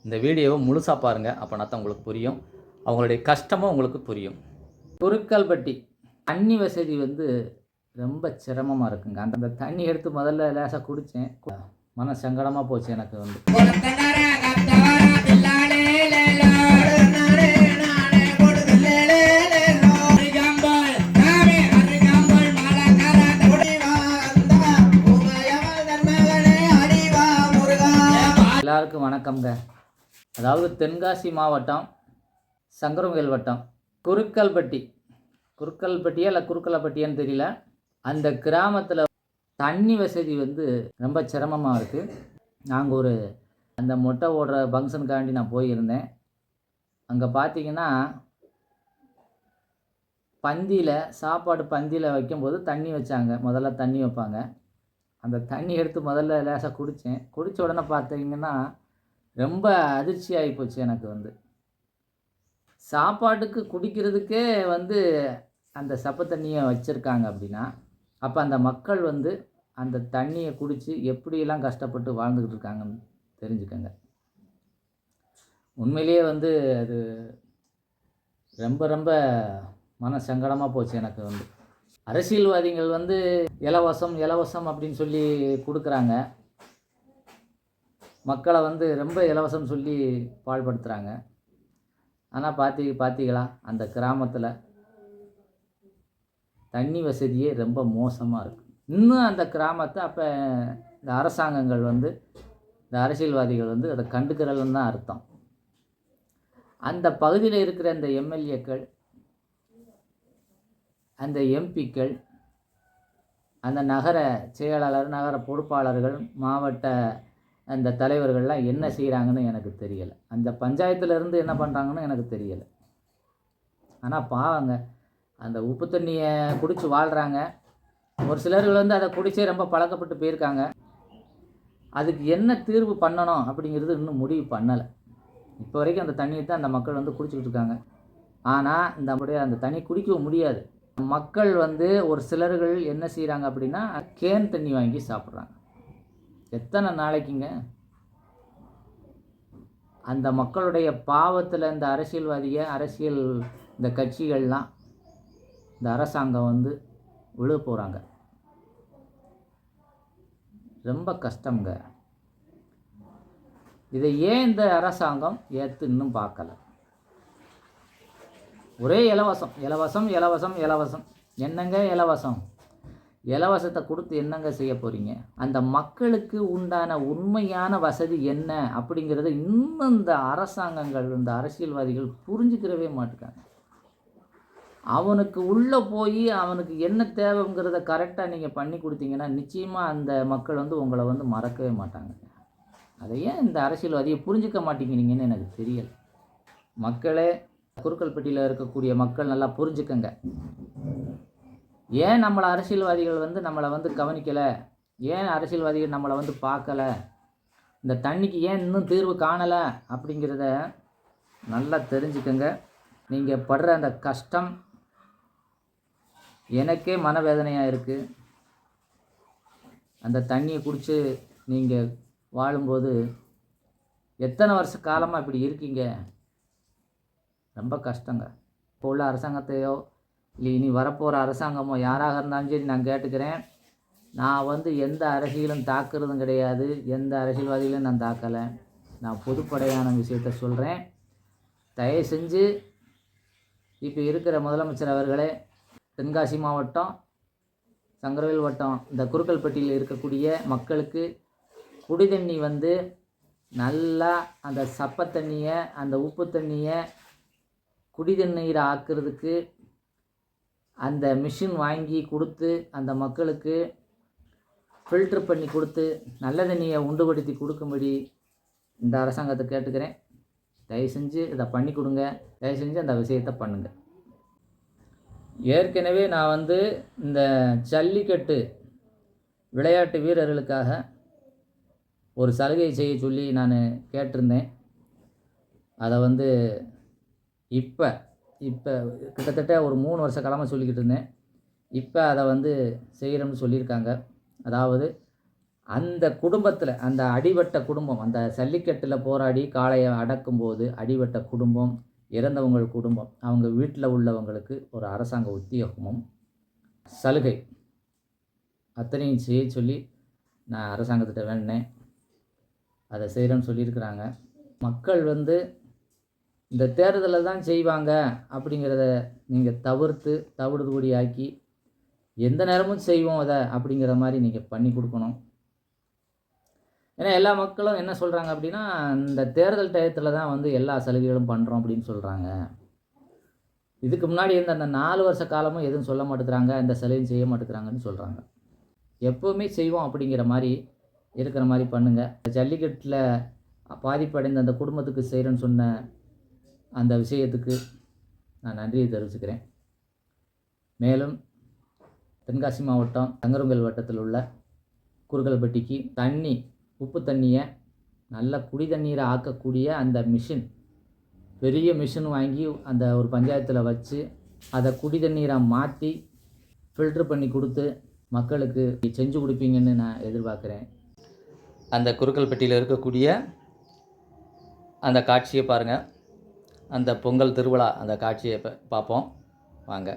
இந்த வீடியோவை முழுசாக பாருங்கள். அப்போனா தான் உங்களுக்கு புரியும், அவங்களுடைய கஷ்டமும் உங்களுக்கு புரியும். குருக்கல்பட்டி தண்ணி வசதி வந்து ரொம்ப சிரமமாக இருக்குங்க. அந்த தண்ணி எடுத்து முதல்ல லேசாக குடித்தேன், மன சங்கடமாக போச்சு எனக்கு வந்து. எல்லாருக்கும் வணக்கம்ங்க. அதாவது தென்காசி மாவட்டம் சங்கரவேல் வட்டம் குருக்கல்பட்டியா இல்லை குறுக்கலப்பட்டியான்னு தெரியல, அந்த கிராமத்தில் தண்ணி வசதி வந்து ரொம்ப சிரமமாக இருக்குது. நாங்கள் அந்த மொட்டை ஓடுற ஃபங்க்ஷனுக்காண்டி நான் போயிருந்தேன். அங்கே பார்த்தீங்கன்னா சாப்பாடு பந்தியில் வைக்கும்போது தண்ணி வச்சாங்க. முதல்ல தண்ணி வைப்பாங்க. அந்த தண்ணி எடுத்து முதல்ல லேசாக குடித்தேன். குடித்த உடனே பார்த்தீங்கன்னா ரொம்ப அதிர்ச்சி ஆகிப்போச்சு எனக்கு வந்து. சாப்பாட்டுக்கு குடிக்கிறதுக்கே வந்து அந்த சப்பை தண்ணியை வச்சுருக்காங்க அப்படின்னா, அப்போ அந்த மக்கள் வந்து அந்த தண்ணியை குடித்து எப்படியெல்லாம் கஷ்டப்பட்டு வாழ்ந்துக்கிட்டு இருக்காங்கன்னு தெரிஞ்சுக்கங்க. உண்மையிலேயே வந்து அது ரொம்ப ரொம்ப மன சங்கடமாக போச்சு எனக்கு வந்து. அரசியல்வாதிகள் வந்து இலவசம் அப்படின்னு சொல்லி கொடுக்குறாங்க. மக்களை வந்து ரொம்ப இலவசம் சொல்லி பாழ்படுத்துகிறாங்க. ஆனால் பார்த்தீங்களா அந்த கிராமத்தில் தண்ணி வசதியே ரொம்ப மோசமாக இருக்குது. இன்னும் அந்த கிராமத்தை அப்போ இந்த அரசாங்கங்கள் வந்து இந்த அரசியல்வாதிகள் வந்து அதை கண்டுக்கிறலன்னு தான் அர்த்தம். அந்த பகுதியில் இருக்கிற அந்த எம்எல்ஏக்கள், அந்த எம்பிக்கள், அந்த நகர செயலாளர், நகர பொறுப்பாளர்கள், மாவட்ட அந்த தலைவர்கள்லாம் என்ன செய்கிறாங்கன்னு எனக்கு தெரியலை. அந்த பஞ்சாயத்துலேருந்து என்ன பண்ணுறாங்கன்னு எனக்கு தெரியலை. ஆனால் பாவங்க, அந்த உப்பு தண்ணியை குடித்து வாழ்கிறாங்க. ஒரு சிலர்கள் வந்து அதை குடித்தே ரொம்ப பழக்கப்பட்டு போயிருக்காங்க. அதுக்கு என்ன தீர்வு பண்ணணும் அப்படிங்கிறது இன்னும் முடிவு பண்ணலை. இப்போ வரைக்கும் அந்த தண்ணியை தான் அந்த மக்கள் வந்து குடிச்சிக்கிட்டு இருக்காங்க. ஆனால் அந்த தண்ணி குடிக்கவும் முடியாது. மக்கள் வந்து ஒரு சிலர்கள் என்ன செய்கிறாங்க அப்படின்னா கேன் தண்ணி வாங்கி சாப்பிட்றாங்க. எத்தனை நாளைக்குங்க? அந்த மக்களுடைய பாவத்தில் இந்த அரசியல் இந்த கட்சிகள்லாம், இந்த அரசாங்கம் வந்து விழ போகிறாங்க. ரொம்ப கஷ்டங்க. இதை ஏன் இந்த அரசாங்கம் ஏற்று இன்னும் பார்க்கல? ஒரே இலவசம். என்னங்க இலவசத்தை கொடுத்து என்னங்க செய்ய போகிறீங்க? அந்த மக்களுக்கு உண்டான உண்மையான வசதி என்ன அப்படிங்கிறத இன்னும் இந்த அரசாங்கங்கள், இந்த அரசியல்வாதிகள் புரிஞ்சுக்கிறவே மாட்டேங்காங்க. அவனுக்கு உள்ளே போய் அவனுக்கு என்ன தேவைங்கிறத கரெக்டாக நீங்கள் பண்ணி கொடுத்தீங்கன்னா நிச்சயமாக அந்த மக்கள் வந்து உங்களை வந்து மறக்கவே மாட்டாங்க. அதை ஏன் இந்த அரசியல்வாதியை புரிஞ்சிக்க மாட்டேங்கிறீங்கன்னு எனக்கு தெரியலை. மக்களே, குருக்கல்பட்டியில் இருக்கக்கூடிய மக்கள் நல்லா புரிஞ்சுக்கங்க. ஏன் அரசியல்வாதிகள் வந்து நம்மளை வந்து கவனிக்கலை? ஏன் அரசியல்வாதிகள் நம்மளை வந்து பார்க்கலை? இந்த தண்ணிக்கு ஏன் இன்னும் தீர்வு காணலை அப்படிங்கிறத நல்லா தெரிஞ்சுக்கங்க. நீங்கள் படுற அந்த கஷ்டம் எனக்கே மனவேதனையாக இருக்குது. அந்த தண்ணியை குடித்து நீங்கள் வாழும்போது எத்தனை வருஷ காலமாக இப்படி இருக்கீங்க? ரொம்ப கஷ்டங்க. இப்போ உள்ள அரசாங்கத்தையோ இல்லை இனி வரப்போகிற அரசாங்கமோ யாராக இருந்தாலும் சரி, நான் கேட்டுக்கிறேன். நான் வந்து எந்த அரசியலும் தாக்குறதும் கிடையாது, எந்த அரசியல்வாதிகளையும் நான் தாக்கலை. நான் பொதுப்படையான விஷயத்த சொல்கிறேன். தயவு செஞ்சு இப்போ இருக்கிற முதலமைச்சர் அவர்களே, தென்காசி மாவட்டம் சங்கரவேல் வட்டம் இந்த குருக்கல்பட்டியில் இருக்கக்கூடிய மக்களுக்கு குடிதண்ணி வந்து நல்லா அந்த சப்பை தண்ணியை, அந்த உப்பு தண்ணியை குடிதண்ணீரை ஆக்கிறதுக்கு அந்த மிஷின் வாங்கி கொடுத்து அந்த மக்களுக்கு ஃபில்ட்ரு பண்ணி கொடுத்து நல்ல தண்ணியை உண்டுபடுத்தி கொடுக்கும்படி இந்த அரசாங்கத்தை கேட்டுக்கிறேன். தயவு செஞ்சு இதை பண்ணி கொடுங்க. தயவு செஞ்சு அந்த விஷயத்தை பண்ணுங்கள். ஏற்கனவே நான் வந்து இந்த ஜல்லிக்கட்டு விளையாட்டு வீரர்களுக்காக ஒரு சலுகை செய்ய சொல்லி நான் கேட்டிருந்தேன். அதை வந்து இப்போ கிட்டத்தட்ட ஒரு 3 வருஷ காலமாக சொல்லிக்கிட்டு இருந்தேன். இப்போ அதை வந்து செய்கிறோம்னு சொல்லியிருக்காங்க. அதாவது அந்த குடும்பத்தில் அந்த அடிபட்ட குடும்பம், அந்த ஜல்லிக்கட்டில் போராடி காளையை அடக்கும்போது அடிபட்ட குடும்பம், இறந்தவங்கள் குடும்பம், அவங்க வீட்டில் உள்ளவங்களுக்கு ஒரு அரசாங்க உத்தியோகமும் சலுகை அத்தனையும் செய்ய சொல்லி நான் அரசாங்கத்திட்ட வேண்டினேன். அதை செய்கிறேன்னு சொல்லியிருக்கிறாங்க. மக்கள் இந்த தேர்தலில் தான் செய்வாங்க அப்படிங்கிறத நீங்கள் தவிடுபொடியாக்கி எந்த நேரமும் செய்வோம் அதை அப்படிங்கிற மாதிரி நீங்கள் பண்ணி கொடுக்கணும். ஏன்னா எல்லா மக்களும் என்ன சொல்கிறாங்க அப்படின்னா, இந்த தேர்தல் டயத்தில் தான் எல்லா சலுகைகளும் பண்ணுறோம் அப்படின்னு சொல்கிறாங்க. இதுக்கு முன்னாடி இருந்த அந்த 4 வருஷ காலமும் எதுவும் சொல்ல மாட்டேங்கிறாங்க, இந்த சலுகையும் செய்ய மாட்டேங்கிறாங்கன்னு சொல்கிறாங்க. எப்போவுமே செய்வோம் அப்படிங்கிற மாதிரி இருக்கிற மாதிரி பண்ணுங்கள். ஜல்லிக்கட்டில் பாதிப்படைந்த அந்த குடும்பத்துக்கு செய்கிறேன்னு சொன்ன அந்த விஷயத்துக்கு நான் நன்றியை தெரிவிச்சுக்கிறேன். மேலும் தென்காசி மாவட்டம் தங்கருங்கல் வட்டத்தில் உள்ள குறுகல்பட்டிக்கு உப்பு தண்ணியை நல்ல குடி தண்ணீரை ஆக்கக்கூடிய அந்த மிஷின், பெரிய மிஷின் வாங்கி அந்த ஒரு பஞ்சாயத்தில் வச்சு அதை குடி தண்ணீரை மாற்றி ஃபில்ட்ரு பண்ணி கொடுத்து மக்களுக்கு செஞ்சு கொடுப்பீங்கன்னு நான் எதிர்பார்க்குறேன். அந்த குறுக்கல்பட்டியில் இருக்கக்கூடிய அந்த காட்சியை பாருங்கள். அந்த பொங்கல் திருவிழா அந்த காட்சியை பார்ப்போம் வாங்க.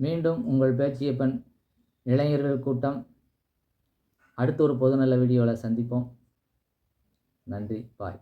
மீண்டும் உங்கள் பேச்சியப்பன் இளைஞர்கள் கூட்டம் அடுத்த ஒரு பொதுநல வீடியோவில் சந்திப்போம். நன்றி. பாய்.